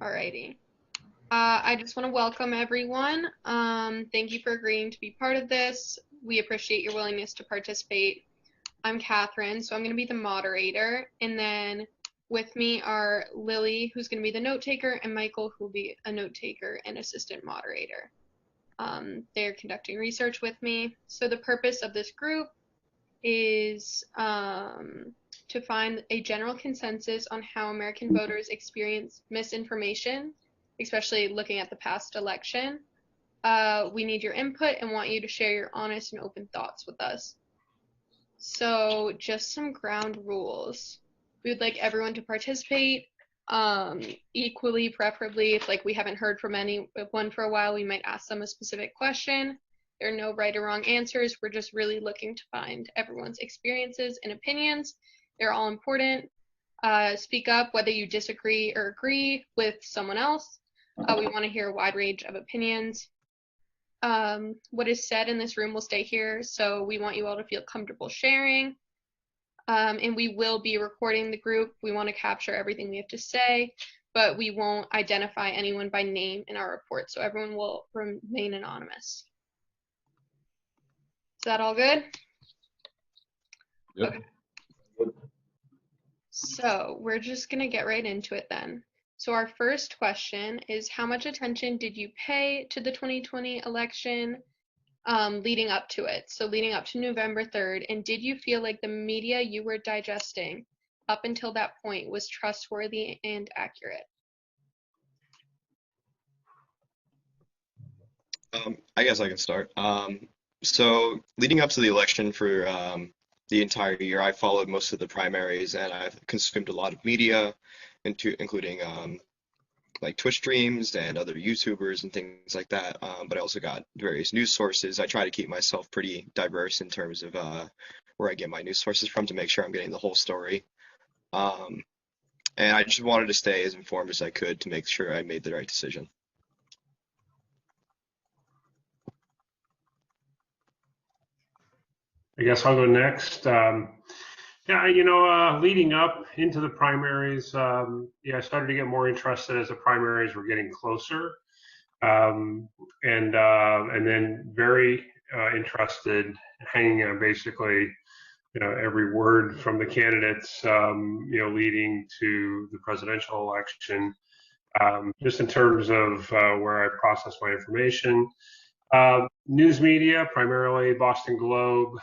Alrighty. I just want to welcome everyone. Thank you for agreeing to be part of this. We appreciate your willingness to participate. I'm Catherine, so I'm going to be the moderator. And then with me are Lily, who's going to be the note taker, and Michael, who will be a note taker and assistant moderator. They're conducting research with me. So the purpose of this group is to find a general consensus on how American voters experience misinformation, especially looking at the past election. We need your input and want you to share your honest and open thoughts with us. So just some ground rules. We would like everyone to participate equally, preferably. If we haven't heard from anyone for a while, we might ask them a specific question. There are no right or wrong answers. We're just really looking to find everyone's experiences and opinions. They're all important. Speak up whether you disagree or agree with someone else. We want to hear a wide range of opinions. What is said in this room will stay here, so we want you all to feel comfortable sharing. And we will be recording the group. We want to capture everything we have to say, but we won't identify anyone by name in our report, so everyone will remain anonymous. Is that all good? Yep. Okay. So we're just going to get right into it then. So our first question is, how much attention did you pay to the 2020 election leading up to it? So leading up to November 3rd, and did you feel like the media you were digesting up until that point was trustworthy and accurate? I guess I can start. So leading up to the election for the entire year, I followed most of the primaries and I've consumed a lot of media, including like Twitch streams and other YouTubers and things like that. But I also got various news sources. I try to keep myself pretty diverse in terms of where I get my news sources from to make sure I'm getting the whole story. Um, and I just wanted to stay as informed as I could to make sure I made the right decision. I guess I'll go next. Leading up into the primaries, I started to get more interested as the primaries were getting closer, and then very interested, hanging on basically, every word from the candidates, leading to the presidential election, just in terms of where I process my information. News media, primarily Boston Globe,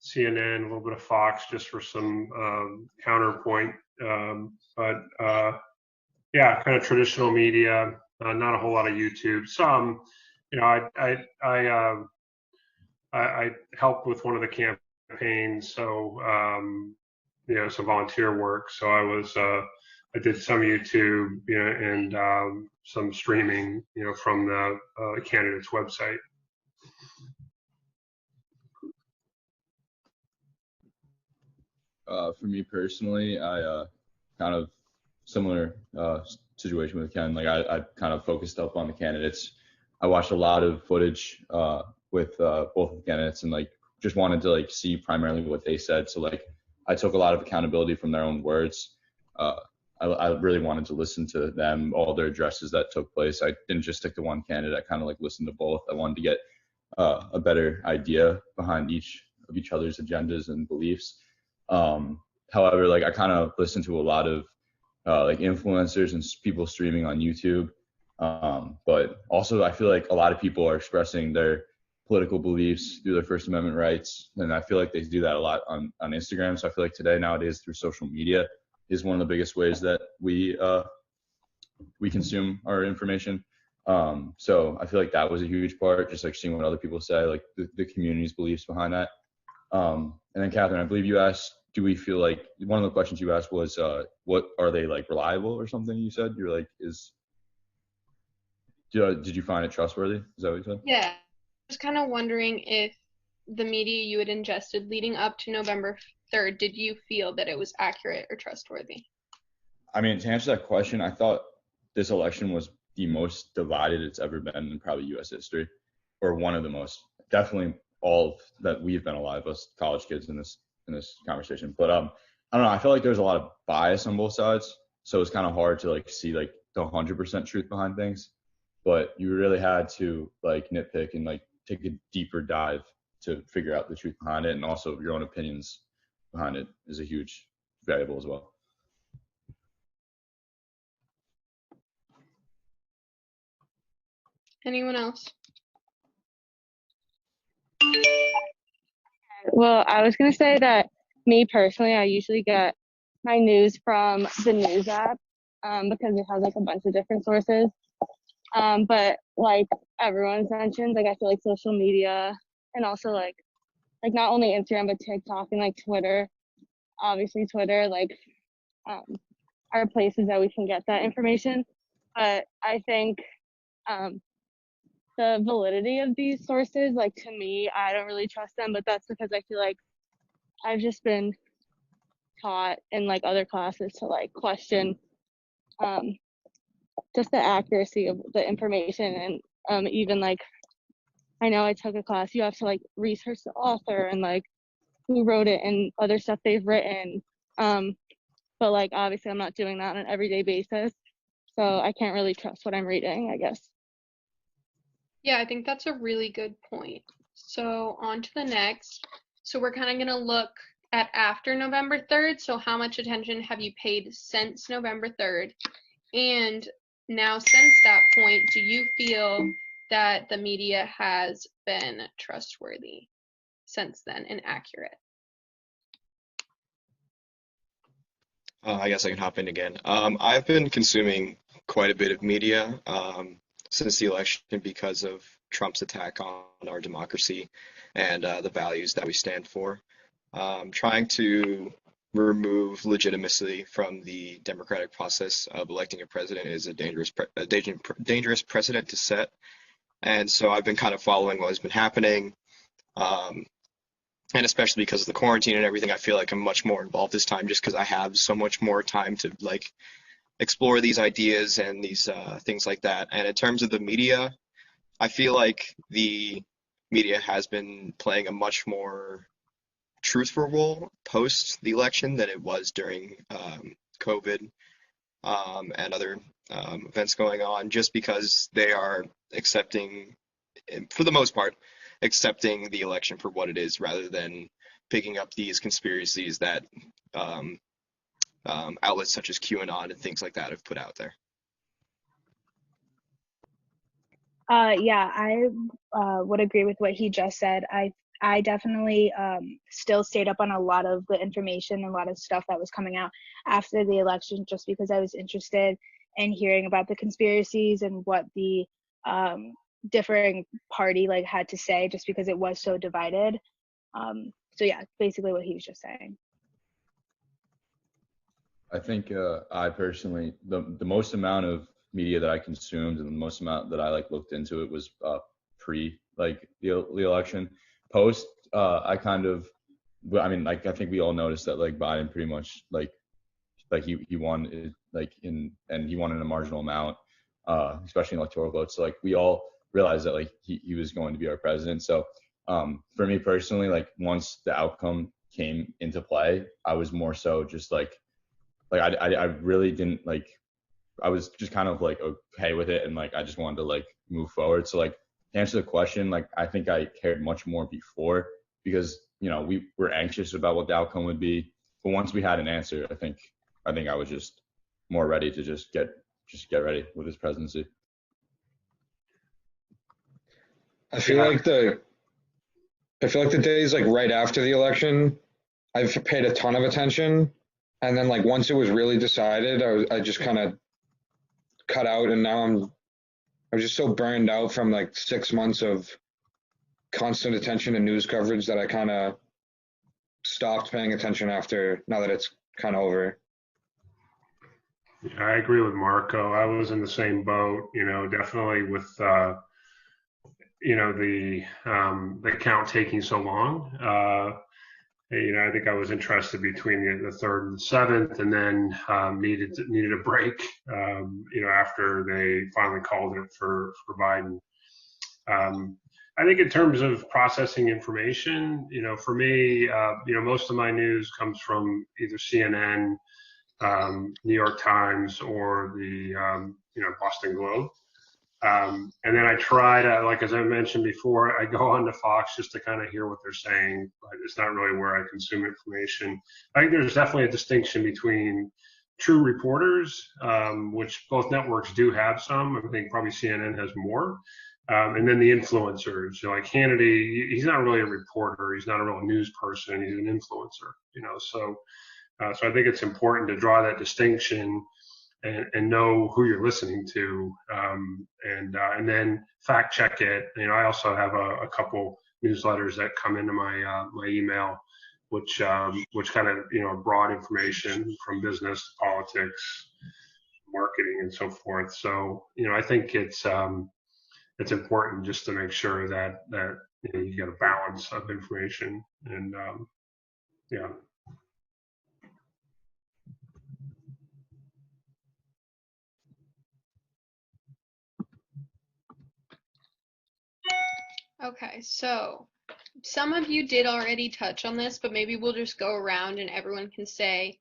CNN, a little bit of Fox, just for some counterpoint. Kind of traditional media, not a whole lot of YouTube. Some, I helped with one of the campaigns, so some volunteer work. So I did some YouTube, and some streaming, from the candidate's website. For me personally, I kind of similar situation with Ken. Like I kind of focused up on the candidates. I watched a lot of footage with both of the candidates and just wanted to see primarily what they said. So I took a lot of accountability from their own words. I really wanted to listen to them, all their addresses that took place. I didn't just stick to one candidate. I kind of listened to both. I wanted to get a better idea behind each other's agendas and beliefs. However, I kind of listened to a lot of influencers and people streaming on YouTube. But also I feel like a lot of people are expressing their political beliefs through their First Amendment rights. And I feel like they do that a lot on Instagram. So I feel like today, nowadays, through social media is one of the biggest ways that we consume our information. So I feel like that was a huge part, just seeing what other people say, the community's beliefs behind that. And then Catherine, I believe you asked, do we feel like, one of the questions you asked was, what are they reliable or something? You said you're did you find it trustworthy? Is that what you said? Yeah, I was kind of wondering if the media you had ingested leading up to November 3rd, did you feel that it was accurate or trustworthy? I mean, to answer that question, I thought this election was the most divided it's ever been in probably U.S. history, or one of the most. Definitely all that we've been alive, us college kids in this conversation. But I don't know. I felt like there was a lot of bias on both sides. so it's kind of hard to like see like the 100% truth behind things. But you really had to like nitpick and like take a deeper dive to figure out the truth behind it, and also your own opinions behind it is a huge variable as well. Anyone else? Well, I was going to say that me personally, I usually get my news from the news app because it has like a bunch of different sources. But like everyone's mentioned, like I feel like social media and also like not only Instagram but TikTok and like Twitter, obviously Twitter, like are places that we can get that information. But I think the validity of these sources, like to me, I don't really trust them, but that's because I feel like I've just been taught in like other classes to like question just the accuracy of the information. And even like I know I took a class, you have to like research the author and like who wrote it and other stuff they've written. But like obviously I'm not doing that on an everyday basis, so I can't really trust what I'm reading, I guess. Yeah, I think that's a really good point. So on to the next. So we're kind of going to look at after November 3rd. So how much attention have you paid since November 3rd? And now since that point, do you feel that the media has been trustworthy since then and accurate? I guess I can hop in again. I've been consuming quite a bit of media since the election because of Trump's attack on our democracy and the values that we stand for. Trying to remove legitimacy from the democratic process of electing a president is a dangerous precedent to set. And so I've been kind of following what has been happening. And especially because of the quarantine and everything, I feel like I'm much more involved this time just because I have so much more time to like explore these ideas and these things like that. And in terms of the media, I feel like the media has been playing a much more truthful role post the election than it was during COVID and other events going on, just because they are accepting, for the most part, accepting the election for what it is rather than picking up these conspiracies that outlets such as QAnon and things like that have put out there. Yeah, I would agree with what he just said. I definitely still stayed up on a lot of the information and a lot of stuff that was coming out after the election, just because I was interested in hearing about the conspiracies and what the differing party like had to say, just because it was so divided. So yeah, basically what he was just saying. I think I personally, the most amount of media that I consumed and the most amount that I like looked into it was pre like the election. Post, I kind of, I mean, like I think we all noticed that like Biden pretty much like he won like and he won in a marginal amount, especially in electoral votes. So like we all realized that like he was going to be our president. So for me personally, like once the outcome came into play, I was more so just like I really didn't like, I was just kind of like okay with it, and like I just wanted to like move forward. So like to answer the question, like I think I cared much more before because you know we were anxious about what the outcome would be, but once we had an answer, I think I was just more ready to just get ready with his presidency. I feel like the days like right after the election, I've paid a ton of attention, and then like once it was really decided, I just kind of cut out, and now I was just so burned out from like 6 months of constant attention and news coverage that I kind of stopped paying attention now that it's kind of over. Yeah, I agree with Marco. I was in the same boat, definitely with, the count taking so long. I think I was interested between the 3rd and the 7th, and then needed a break, after they finally called it for Biden. I think in terms of processing information, for me, most of my news comes from either CNN, New York Times or the Boston Globe. And then I try to, like, as I mentioned before, I go on to Fox just to kind of hear what they're saying, but it's not really where I consume information. I think there's definitely a distinction between true reporters, which both networks do have some. I think probably CNN has more. And then the influencers, like Hannity, he's not really a reporter. He's not a real news person. He's an influencer, so I think it's important to draw that distinction and know who you're listening to, and then fact check it. I also have a couple newsletters that come into my email, which kind of broad information from business to politics, marketing, and so forth. So I think it's important just to make sure that you get a balance of information, and yeah. Okay, so some of you did already touch on this, but maybe we'll just go around and everyone can say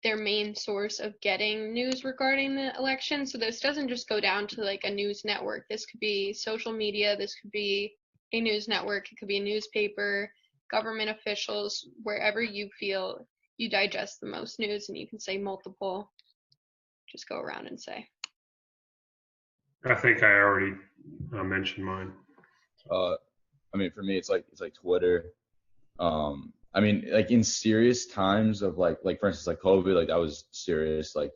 their main source of getting news regarding the election. So this doesn't just go down to like a news network. This could be social media, this could be a news network, it could be a newspaper, government officials, wherever you feel you digest the most news, and you can say multiple. Just go around and say. I think I already mentioned mine. I mean, for me, it's like Twitter. I mean, like in serious times of like for instance, like COVID, like that was serious, like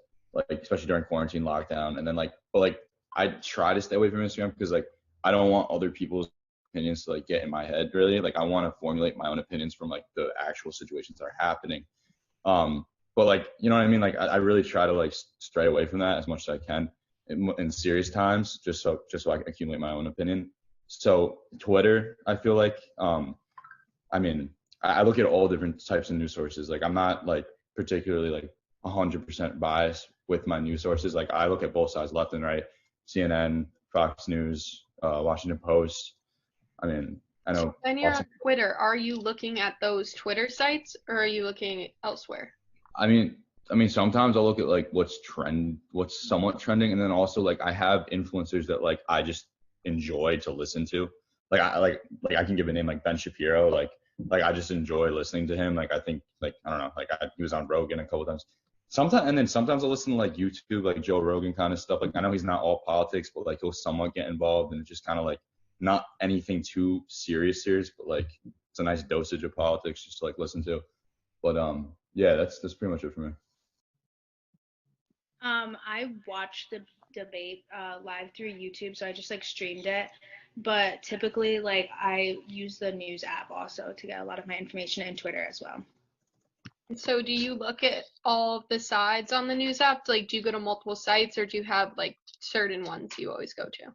especially during quarantine lockdown. And then but like I try to stay away from Instagram because like I don't want other people's opinions to like get in my head really. Like I want to formulate my own opinions from like the actual situations that are happening. But like, you know what I mean? Like I really try to like stray away from that as much as I can in serious times, just so I can accumulate my own opinion. So Twitter, I feel like, I mean, I look at all different types of news sources. Like I'm not like particularly like 100% biased with my news sources. Like I look at both sides, left and right, CNN, Fox News, Washington Post. I mean, I know. So when you're on Twitter, are you looking at those Twitter sites or are you looking elsewhere? I mean, sometimes I'll look at like what's somewhat trending, and then also like I have influencers that like I just enjoy to listen to. Like I can give a name like Ben Shapiro. Like I just enjoy listening to him. Like I think like I don't know. Like he was on Rogan a couple times. Sometimes I'll listen to like YouTube, like Joe Rogan kind of stuff. Like I know he's not all politics, but like he'll somewhat get involved, and it's just kind of like not anything too serious, but like it's a nice dosage of politics just to like listen to. But yeah, that's pretty much it for me. I watched the debate live through YouTube, so I just like streamed it. But typically, like I use the news app also to get a lot of my information, and Twitter as well. So do you look at all of the sides on the news app? Like, do you go to multiple sites, or do you have like certain ones you always go to?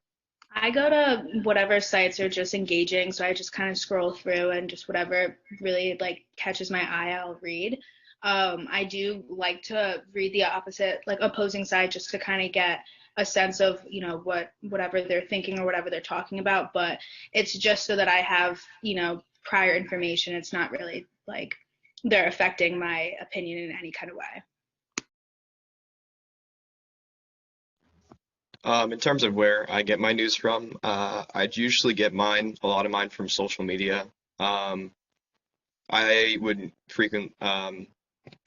I go to whatever sites are just engaging, so I just kind of scroll through and just whatever really like catches my eye, I'll read. I do like to read the opposing side, just to kind of get a sense of whatever they're thinking or whatever they're talking about, but it's just so that I have prior information. It's not really like they're affecting my opinion in any kind of way. In terms of where I get my news from, I usually get a lot of mine from social media. I would frequent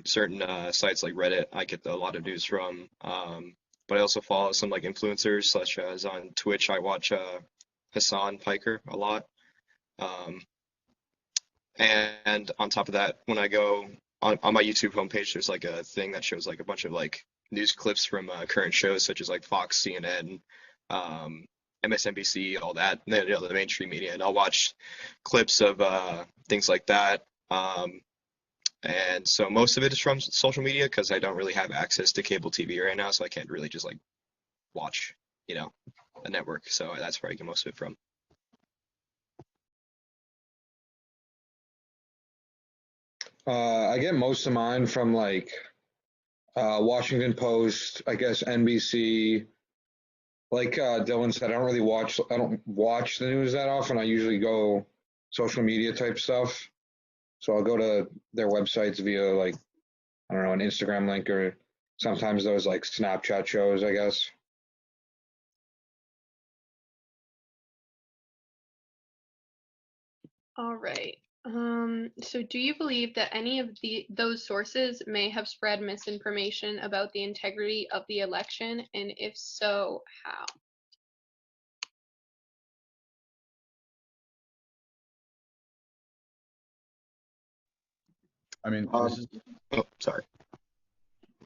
certain sites like Reddit. I get a lot of news from, but I also follow some like influencers, such as on Twitch. I watch Hassan Piker a lot. And on top of that, when I go on my YouTube homepage, there's like a thing that shows like a bunch of like news clips from current shows such as like Fox, CNN, MSNBC, all that, and then, the mainstream media. And I'll watch clips of things like that. And so most of it is from social media because I don't really have access to cable TV right now, so I can't really just like watch, a network. So that's where I get most of it from. I get most of mine from like Washington Post, I guess NBC. Like Dylan said, I don't watch the news that often. I usually go social media type stuff. So I'll go to their websites via like, I don't know, an Instagram link or sometimes those like Snapchat shows, I guess. All right. So do you believe that any of those sources may have spread misinformation about the integrity of the election, and if so, how? I mean, this is. Oh, sorry.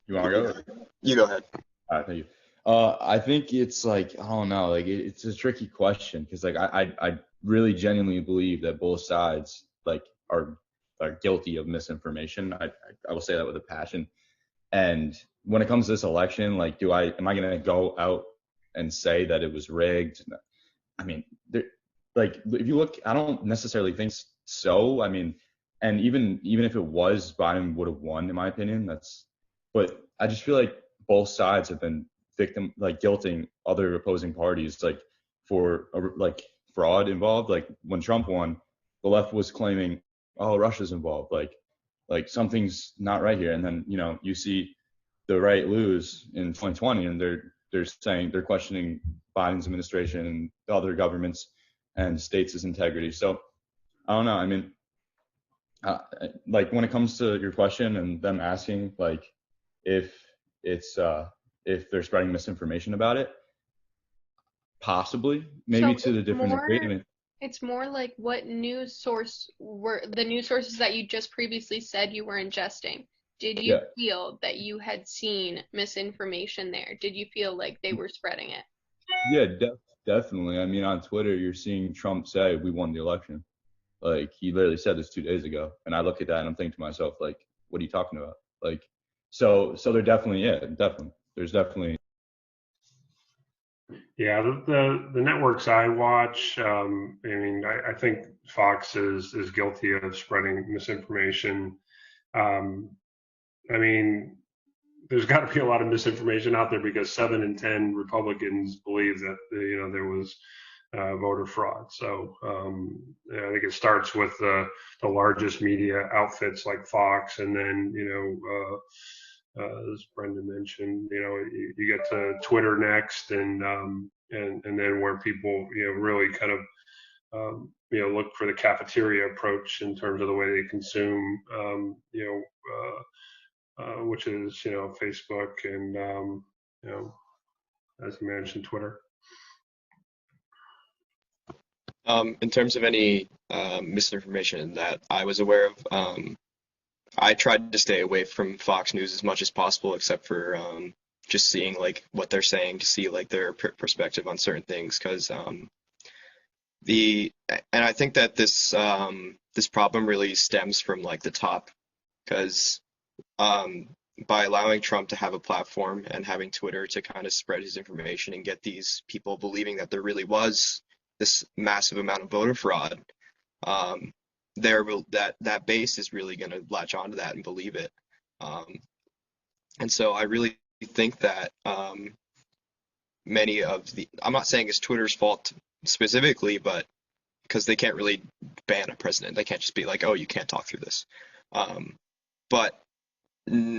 You want to go? You go ahead. All right, thank you. I think it's like, I don't know, like it's a tricky question because like I really genuinely believe that both sides like are guilty of misinformation. I will say that with a passion. And when it comes to this election, like, am I gonna go out and say that it was rigged? I mean, like if you look, I don't necessarily think so. I mean, and even if it was, Biden would have won, in my opinion. But I just feel like both sides have been guilting other opposing parties like for like fraud involved. Like when Trump won, the left was claiming, oh, Russia's involved, like something's not right here. And then you see the right lose in 2020, and they're saying they're questioning Biden's administration and other governments and states' integrity. So I don't know. I mean, like when it comes to your question and them asking like if if they're spreading misinformation about it, possibly, maybe So to the different degree. I mean, it's more like what news source were the news sources that you just previously said you were ingesting? Did you yeah, feel that you had seen misinformation there? Did you feel like they were spreading it? yeah, definitely. I mean, on Twitter, you're seeing Trump say we won the election. Like he literally said this 2 days ago, and I look at that and I'm thinking to myself, like, what are you talking about? Like, so they're definitely, yeah, definitely. There's definitely. Yeah, the networks I watch, I mean, I think Fox is guilty of spreading misinformation. I mean, there's got to be a lot of misinformation out there because 7 in 10 Republicans believe that there was voter fraud. So I think it starts with the largest media outfits like Fox, and then as Brenda mentioned, you get to Twitter next, and then where people really kind of look for the cafeteria approach in terms of the way they consume, which is Facebook and as you mentioned, Twitter. In terms of any misinformation that I was aware of, I tried to stay away from Fox News as much as possible, except for just seeing like what they're saying to see like their perspective on certain things. Because and I think that this problem really stems from like the top, because by allowing Trump to have a platform and having Twitter to kind of spread his information and get these people believing that there really was this massive amount of voter fraud, that base is really going to latch onto that and believe it. And so I really think that many of I'm not saying it's Twitter's fault specifically, but because they can't really ban a president. They can't just be like, oh, you can't talk through this. But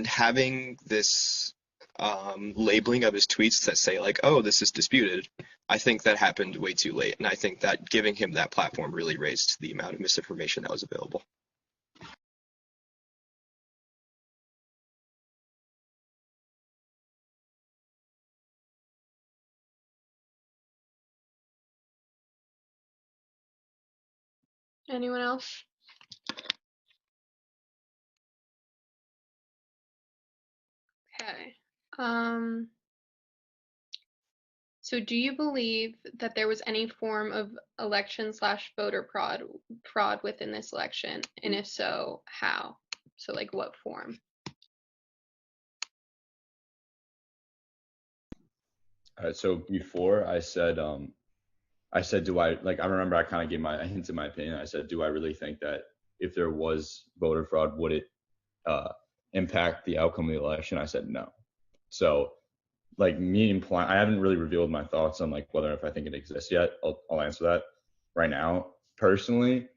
having this labeling of his tweets that say like, oh, this is disputed, I think that happened way too late. And I think that giving him that platform really raised the amount of misinformation that was available. Anyone else? Okay. So do you believe that there was any form of election/voter fraud within this election? And if so, how? So like what form? All right, so before I said, do I like? I remember I kind of gave my hints in my opinion. I said, do I really think that if there was voter fraud, would it impact the outcome of the election? I said no. So like me implying, I haven't really revealed my thoughts on like whether if I think it exists yet. I'll answer that right now. Personally,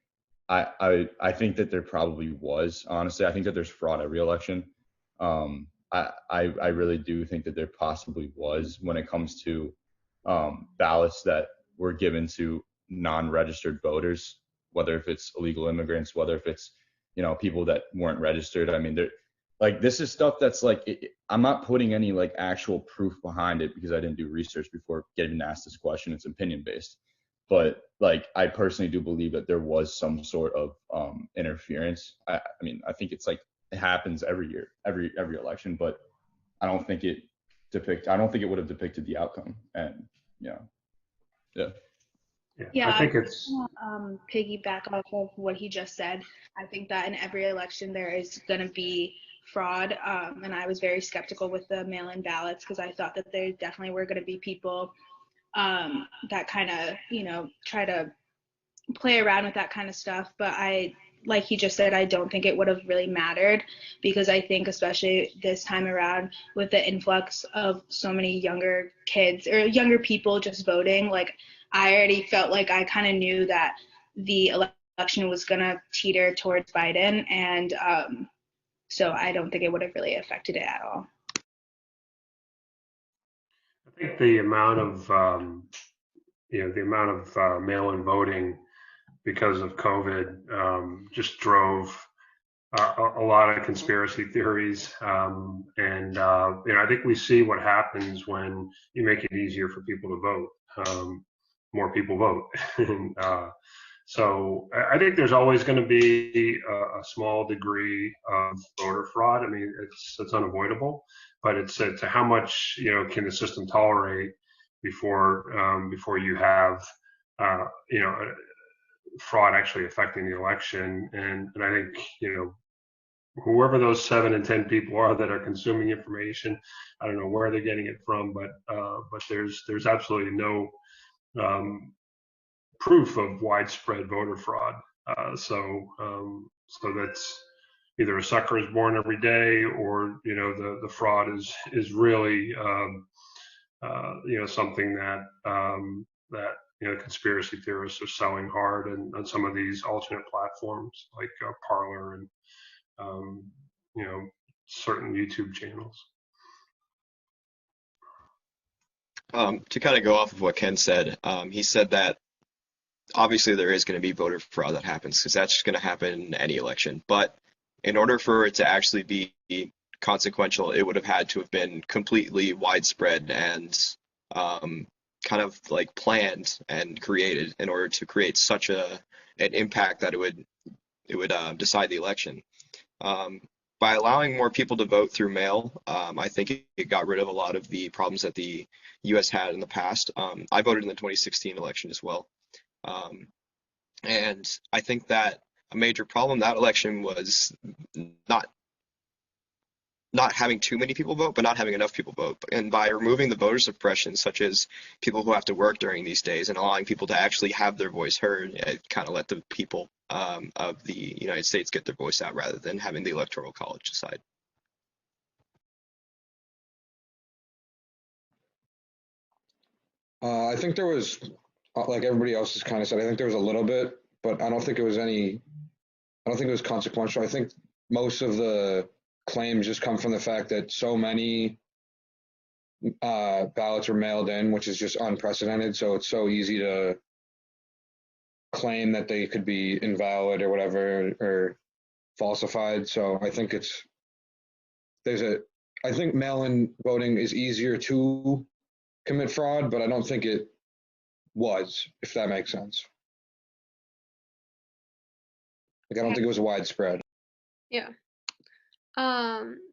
I think that there probably was. Honestly, I think that there's fraud every election. I really do think that there possibly was when it comes to ballots that were given to non-registered voters, whether if it's illegal immigrants, whether if it's, people that weren't registered. I mean, like, this is stuff that's like, I'm not putting any like actual proof behind it because I didn't do research before getting asked this question. It's opinion based. But like, I personally do believe that there was some sort of interference. I mean, I think it's like, it happens every year, every election, but I don't think it would have depicted the outcome. And yeah. Yeah, I think it's piggyback off of what he just said. I think that in every election there is going to be fraud, and I was very skeptical with the mail-in ballots because I thought that there definitely were going to be people that kind of, try to play around with that kind of stuff. But like he just said, I don't think it would have really mattered because I think especially this time around with the influx of so many younger kids or younger people just voting, like I already felt like I kind of knew that the election was going to teeter towards Biden. And so I don't think it would have really affected it at all. I think the amount of mail-in voting because of COVID just drove a lot of conspiracy theories, and I think we see what happens when you make it easier for people to vote. More people vote, and, so I think there's always going to be a small degree of voter fraud. I mean, it's unavoidable, but it's to how much can the system tolerate before you have fraud actually affecting the election. And I think whoever those 7 and 10 people are that are consuming information, I don't know where they're getting it from, but there's absolutely no proof of widespread voter fraud. So that's either a sucker is born every day, or the fraud is really something that conspiracy theorists are selling hard and on some of these alternate platforms like Parler and certain YouTube channels. To kind of go off of what Ken said, he said that obviously there is going to be voter fraud that happens because that's just going to happen in any election. But in order for it to actually be consequential, it would have had to have been completely widespread and kind of like planned and created in order to create such an impact that it would decide the election. By allowing more people to vote through mail, I think it got rid of a lot of the problems that the U.S. had in the past. I voted in the 2016 election as well. And I think that a major problem that election was not having too many people vote, but not having enough people vote. And by removing the voter suppression, such as people who have to work during these days, and allowing people to actually have their voice heard, it kind of let the people of the United States get their voice out rather than having the Electoral College decide. I think there was, like everybody else has kind of said, I think there was a little bit, but I don't think it was consequential. I think most of the claims just come from the fact that so many ballots were mailed in, which is just unprecedented. So it's so easy to claim that they could be invalid or whatever, or falsified. So I think I think mail-in voting is easier to commit fraud, but I don't think it was, if that makes sense. Like, I don't think it was widespread. Yeah.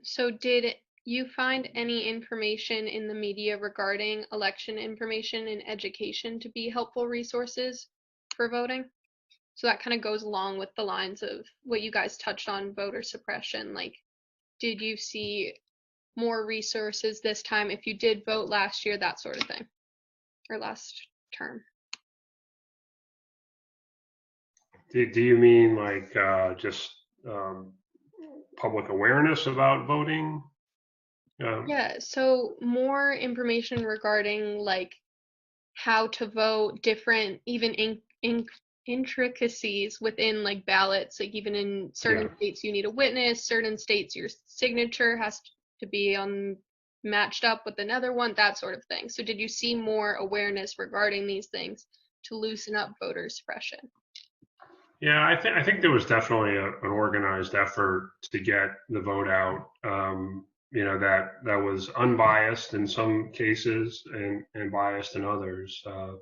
So did you find any information in the media regarding election information and education to be helpful resources for voting? So that kind of goes along with the lines of what you guys touched on, voter suppression. Like, did you see more resources this time if you did vote last year, that sort of thing, or last term? Do you mean like just public awareness about voting? Yeah, so more information regarding like how to vote, different even intricacies within like ballots. Like even in certain states you need a witness, certain states your signature to be on matched up with another one, that sort of thing. So did you see more awareness regarding these things to loosen up voter suppression? Yeah, I think there was definitely an organized effort to get the vote out. That was unbiased in some cases and biased in others. It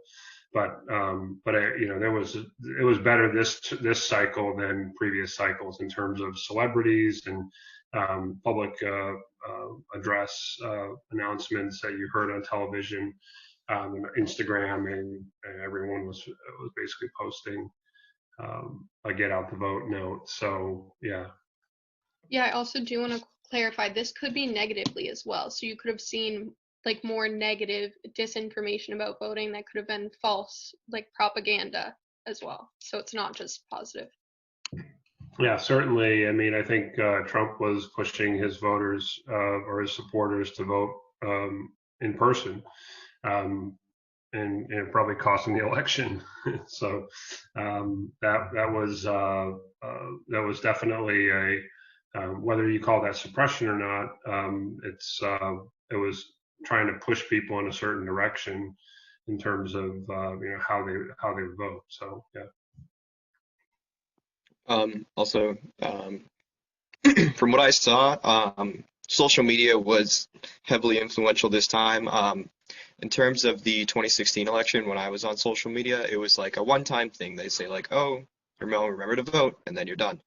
was better this cycle than previous cycles in terms of celebrities and public address announcements that you heard on television, Instagram, and everyone was basically posting a get out the vote note. So yeah. Yeah, I also do want to clarify this could be negatively as well. So you could have seen like more negative disinformation about voting that could have been false, like propaganda as well. So it's not just positive. Yeah, certainly. I mean, I think Trump was pushing his voters or his supporters to vote in person. And probably costing the election. So that was definitely a whether you call that suppression or not. It was trying to push people in a certain direction in terms of how they vote. So yeah. Also, from what I saw, social media was heavily influential this time. In terms of the 2016 election, when I was on social media, it was like a one-time thing. They say like, "Oh, remember to vote," and then you're done.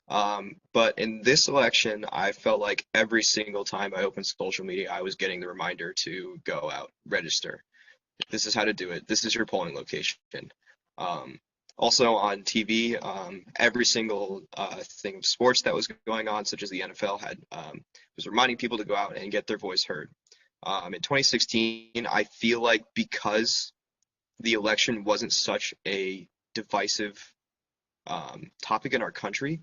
But in this election, I felt like every single time I opened social media, I was getting the reminder to go out, register. This is how to do it. This is your polling location. Also on TV, every single thing of sports that was going on, such as the NFL, was reminding people to go out and get their voice heard. In 2016, I feel like because the election wasn't such a divisive topic in our country,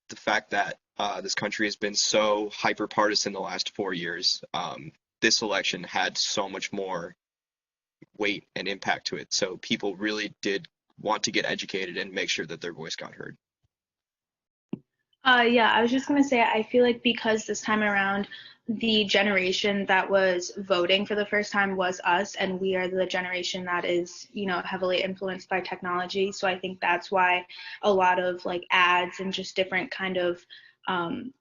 the fact that this country has been so hyper-partisan the last 4 years, this election had so much more weight and impact to it. So people really did want to get educated and make sure that their voice got heard. Yeah, I was just gonna say, I feel like because this time around, the generation that was voting for the first time was us, and we are the generation that is, heavily influenced by technology. So I think that's why a lot of like ads and just different kind of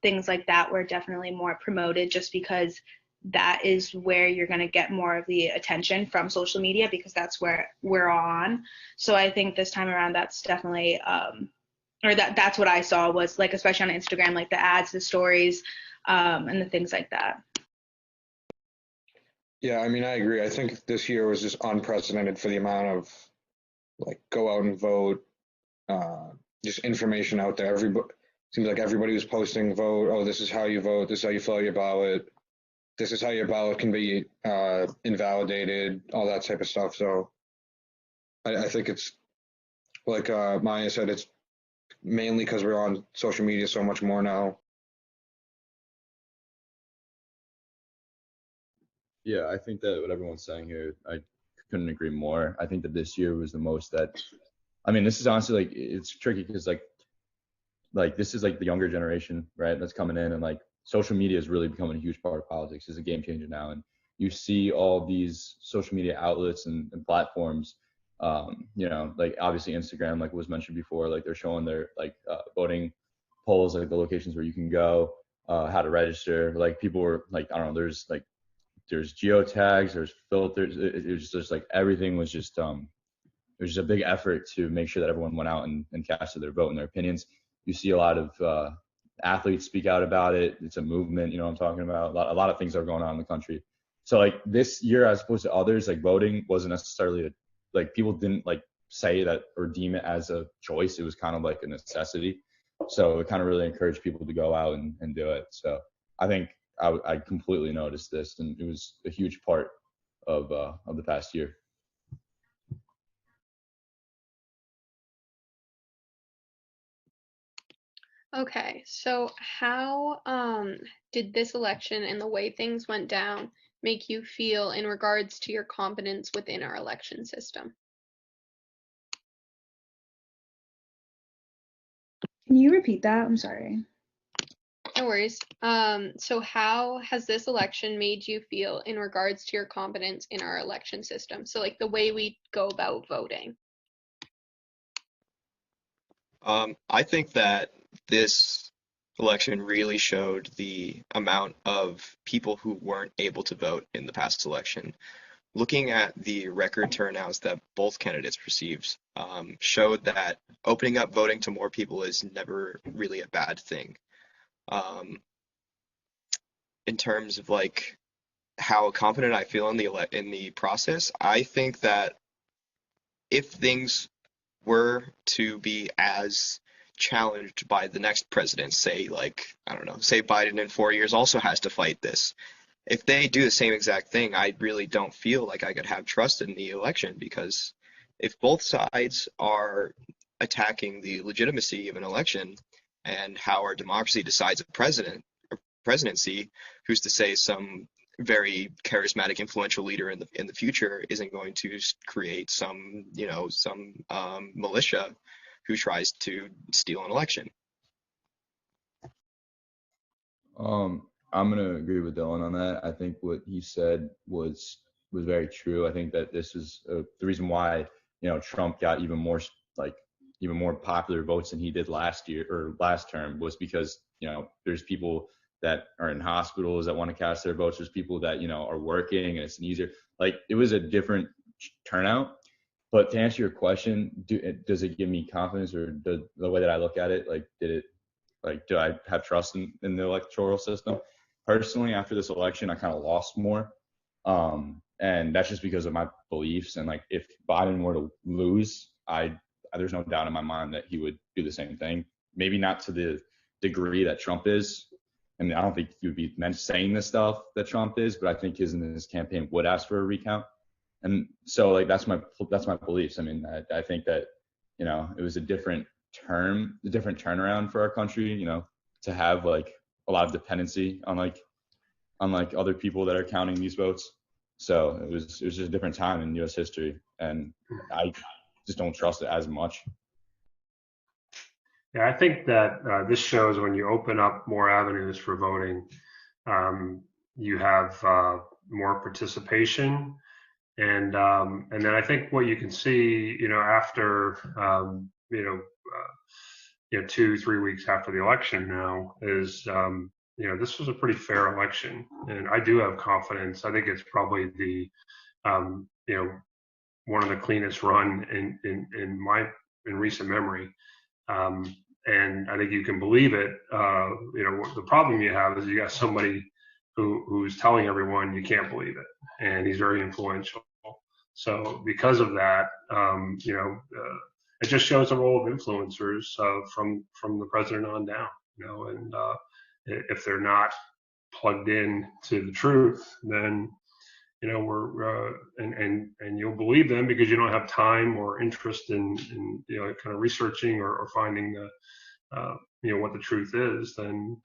things like that were definitely more promoted, just because that is where you're going to get more of the attention from social media, because that's where we're on. So I think this time around, that's definitely that's what I saw, was like, especially on Instagram, like the ads, the stories, and the things like that. Yeah, I mean, I agree. I think this year was just unprecedented for the amount of like go out and vote, just information out there. Everybody seems like everybody was posting vote. Oh, this is how you vote. This is how you fill your ballot. This is how your ballot can be invalidated. All that type of stuff. So I think it's like Maya said. It's mainly because we're on social media so much more now. Yeah, I think that what everyone's saying here, I couldn't agree more. I think that this year was the most that, I mean, this is honestly like, it's tricky because like this is like the younger generation, right? That's coming in, and like social media is really becoming a huge part of politics. It's a game changer now. And you see all these social media outlets and platforms, like obviously Instagram, like was mentioned before, like they're showing their like voting polls, like the locations where you can go, how to register. Like people were like, I don't know, there's geotags, there's filters. It was just like everything was just it was just a big effort to make sure that everyone went out and casted their vote and their opinions. You see a lot of athletes speak out about it. It's a movement, you know what I'm talking about. A lot of things are going on in the country. So like this year, as opposed to others, like voting wasn't necessarily like people didn't like say that or deem it as a choice. It was kind of like a necessity. So it kind of really encouraged people to go out and do it. So I think I completely noticed this, and it was a huge part of the past year. Okay, so how did this election and the way things went down make you feel in regards to your competence within our election system? Can you repeat that? I'm sorry. No worries. So how has this election made you feel in regards to your confidence in our election system? So like the way we go about voting. I think that this election really showed the amount of people who weren't able to vote in the past election. Looking at the record turnouts that both candidates received, showed that opening up voting to more people is never really a bad thing. In terms of like how confident I feel in the process, I think that if things were to be as challenged by the next president, say like, I don't know, say Biden in 4 years also has to fight this. If they do the same exact thing, I really don't feel like I could have trust in the election, because if both sides are attacking the legitimacy of an election and how our democracy decides a presidency, who's to say some very charismatic, influential leader in the future isn't going to create some militia who tries to steal an election. I'm gonna agree with Dylan on that. I think what he said was very true. I think that this is the reason why Trump got even more popular votes than he did last year or last term, was because there's people that are in hospitals that want to cast their votes. There's people that are working, and it's an easier, like, it was a different turnout. But to answer your question, does it give me confidence, or the way that I look at it, do I have trust in the electoral system? Personally, after this election, I kind of lost more. And that's just because of my beliefs. And like, if Biden were to lose, there's no doubt in my mind that he would do the same thing. Maybe not to the degree that Trump is. I mean, I don't think he would be saying the stuff that Trump is, but I think his campaign would ask for a recount. And so like, that's my beliefs. I mean, I think that, it was a different turnaround for our country, to have like a lot of dependency on other people that are counting these votes. So it was just a different time in U.S. history, and I just don't trust it as much. Yeah, I think that this shows when you open up more avenues for voting, you have more participation, and then I think what you can see, after 2-3 weeks after the election now is, this was a pretty fair election, and I do have confidence. I think it's probably the, one of the cleanest run in recent memory. And I think you can believe it. The problem you have is you got somebody who's telling everyone you can't believe it, and he's very influential. So because of that, it just shows the role of influencers from the president on down. And if they're not plugged in to the truth, then we're and you'll believe them because you don't have time or interest in kind of researching or finding what the truth is. Then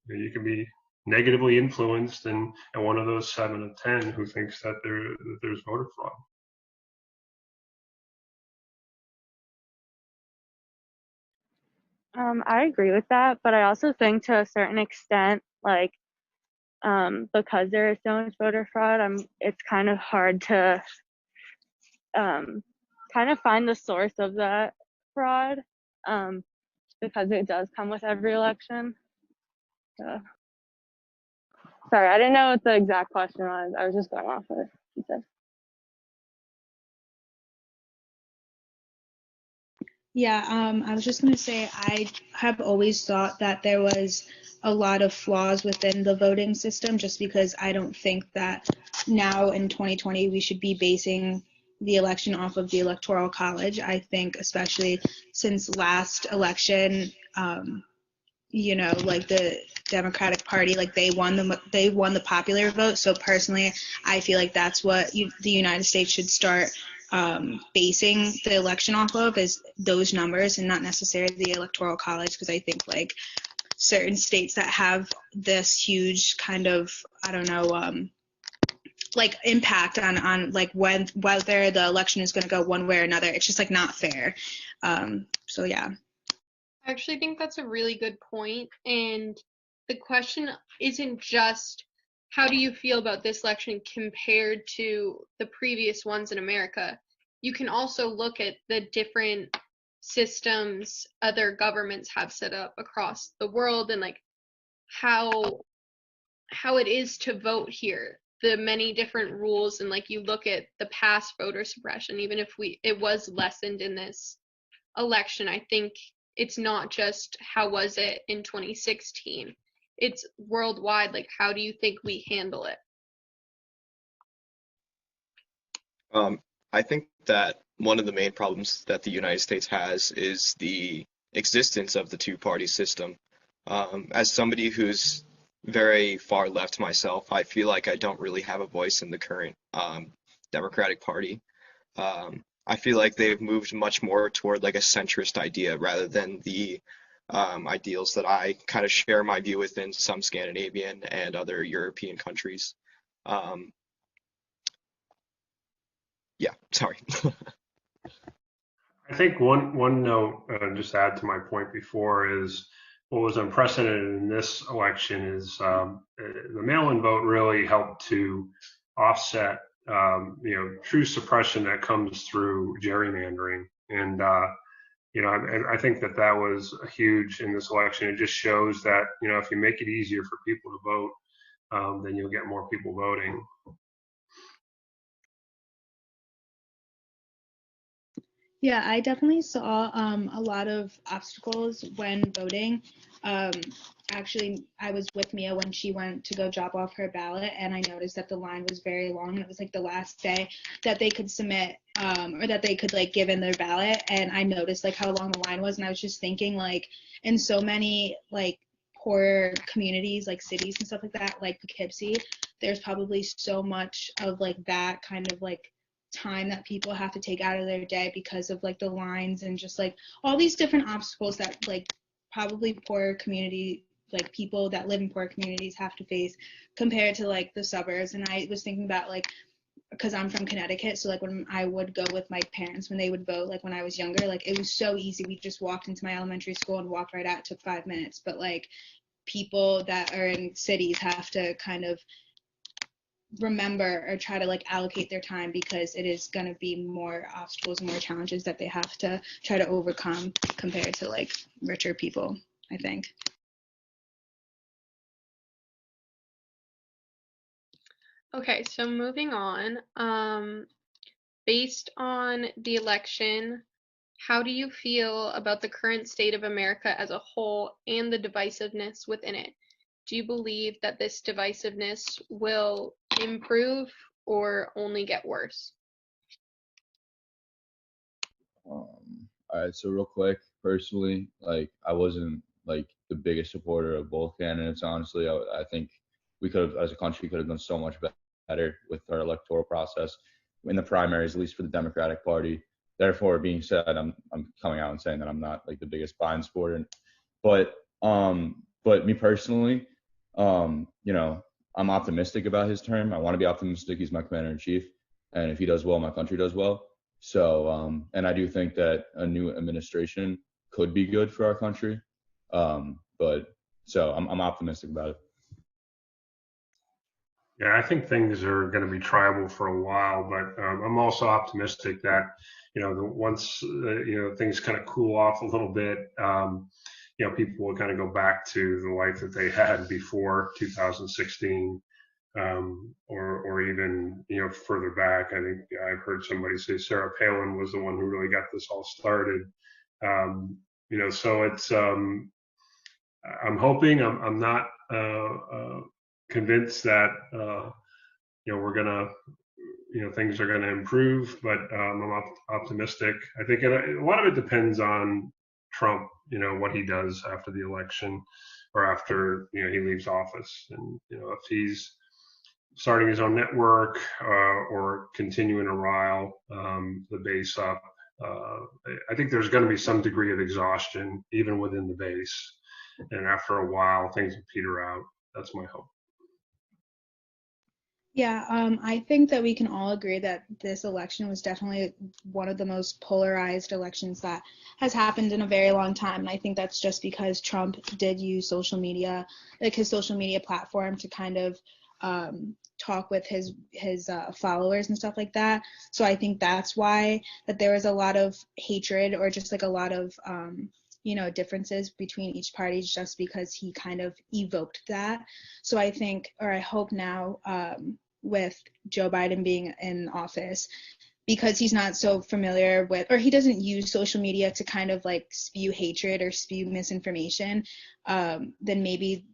you can be negatively influenced and one of those 7 of 10 who thinks that there's voter fraud. I agree with that, but I also think to a certain extent, like, because there is so much voter fraud, it's kind of hard to kind of find the source of that fraud, because it does come with every election. So, sorry, I didn't know what the exact question was. I was just going off of what you said. Yeah, I was just going to say I have always thought that there was a lot of flaws within the voting system, just because I don't think that now in 2020 we should be basing the election off of the Electoral College. I think especially since last election, like the Democratic Party, like they won the popular vote. So personally, I feel like that's what the United States should start basing the election off of, is those numbers and not necessarily the Electoral College, because I think like certain states that have this huge kind of, I don't know, like impact on like whether the election is going to go one way or another, it's just like not fair. So yeah. I actually think that's a really good point, and the question isn't just how do you feel about this election compared to the previous ones in America. You can also look at the different systems other governments have set up across the world and like how it is to vote here, the many different rules, and like you look at the past voter suppression, even if it was lessened in this election, I think it's not just how was it in 2016, it's worldwide. Like how do you think we handle it? I think that one of the main problems that the United States has is the existence of the two-party system. As somebody who's very far left myself, I feel like I don't really have a voice in the current Democratic Party. I feel like they've moved much more toward like a centrist idea rather than the ideals that I kind of share my view with in some Scandinavian and other European countries. Yeah, sorry. I think one note, just to add to my point before, is what was unprecedented in this election is the mail-in vote really helped to offset, true suppression that comes through gerrymandering. And, I think that was huge in this election. It just shows that, if you make it easier for people to vote, then you'll get more people voting. Yeah, I definitely saw a lot of obstacles when voting. Actually, I was with Mia when she went to go drop off her ballot, and I noticed that the line was very long. It was like the last day that they could submit or that they could like give in their ballot, and I noticed like how long the line was, and I was just thinking like in so many like poor communities like cities and stuff like that, like Poughkeepsie, there's probably so much of like that kind of like time that people have to take out of their day because of like the lines and just like all these different obstacles that like probably poor community like people that live in poor communities have to face compared to like the suburbs. And I was thinking about like, because I'm from Connecticut, so like when I would go with my parents when they would vote, like when I was younger, like it was so easy. We just walked into my elementary school and walked right out. It took 5 minutes. But like people that are in cities have to kind of remember or try to like allocate their time because it is going to be more obstacles and more challenges that they have to try to overcome compared to like richer people, I think. Okay, so moving on, based on the election, how do you feel about the current state of America as a whole and the divisiveness within it? Do you believe that this divisiveness will improve or only get worse? All right, so real quick, personally, like I wasn't like the biggest supporter of both candidates. Honestly, I think we could have, as a country, could have done so much better with our electoral process in the primaries, at least for the Democratic Party. Therefore, being said, I'm coming out and saying that I'm not like the biggest Biden supporter, but me personally, I'm optimistic about his term. I want to be optimistic. He's my commander in chief, and if he does well, my country does well. So, and I do think that a new administration could be good for our country. But so I'm optimistic about it. Yeah, I think things are going to be tribal for a while, but I'm also optimistic that, once, things kind of cool off a little bit, people will kind of go back to the life that they had before 2016, or even, further back. I think I've heard somebody say Sarah Palin was the one who really got this all started. So it's, I'm hoping, I'm not convinced that, we're gonna, things are gonna improve, but I'm optimistic. I think a lot of it depends on Trump, what he does after the election or after, he leaves office. And, if he's starting his own network or continuing to rile the base up, I think there's going to be some degree of exhaustion even within the base. And after a while, things will peter out. That's my hope. Yeah, I think that we can all agree that this election was definitely one of the most polarized elections that has happened in a very long time. And I think that's just because Trump did use social media, like his social media platform, to kind of talk with his followers and stuff like that. So I think that's why that there was a lot of hatred, or just like a lot of differences between each party, just because he kind of evoked that. So I think, or I hope now, with Joe Biden being in office, because he's not so familiar with, or he doesn't use social media to kind of like spew hatred or spew misinformation, then maybe,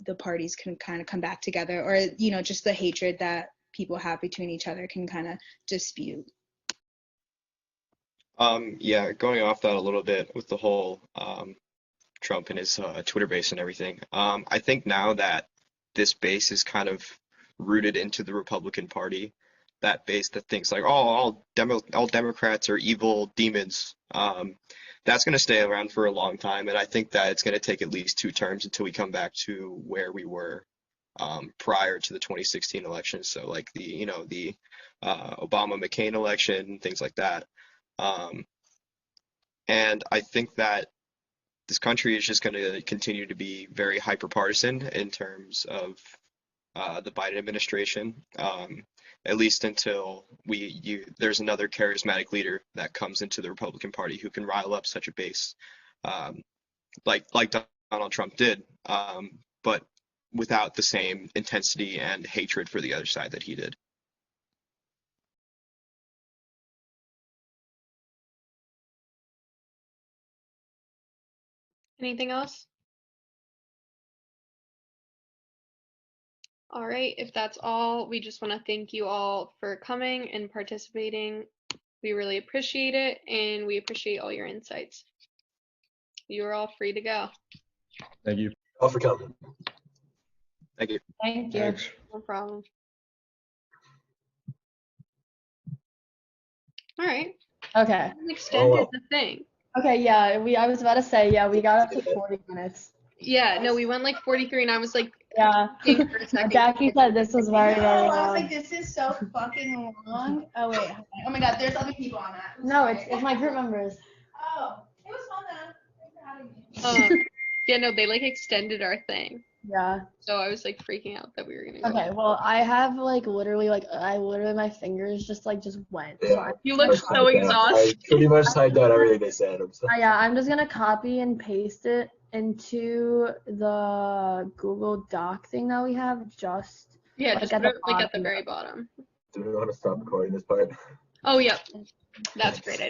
the parties can kind of come back together, or, just the hatred that people have between each other can kind of dispute. Yeah, going off that a little bit with the whole Trump and his Twitter base and everything. I think now that this base is kind of rooted into the Republican Party, that base that thinks like, oh, all Democrats are evil demons. That's going to stay around for a long time, and I think that it's going to take at least 2 terms until we come back to where we were prior to the 2016 election. So like the Obama-McCain election, things like that. Um, and I think that this country is just going to continue to be very hyper partisan in terms of the Biden administration, at least until there's another charismatic leader that comes into the Republican Party who can rile up such a base, um, like Donald Trump did, but without the same intensity and hatred for the other side that he did. Anything else? All right, if that's all, we just want to thank you all for coming and participating. We really appreciate it, and we appreciate all your insights. You are all free to go. Thank you. All for coming. Thank you. Thank you. Thanks. No problem. All right. Okay. Extended well. the thing. Okay, yeah, I was about to say, yeah, we got up to 40 minutes. Yeah, no, we went like 43, and I was like, Yeah. thinking for a second. Jackie said this was very, very I was like, long. this is so fucking long. Oh wait, oh my god, there's other people on that. No, it's my group members. Oh, it was fun though. Thanks for having me. Yeah, no, they like extended our thing. Yeah. So I was like freaking out that we were gonna go. Okay, well, I have literally my fingers just went. Yeah. So I'm, You look so I exhausted. pretty much typed out everything they said. yeah, I'm just gonna copy and paste it into the Google Doc thing that we have, just Yeah, just at put the it like at the bottom. very bottom. Do we want to stop recording this part? Oh, yep. That's a great idea.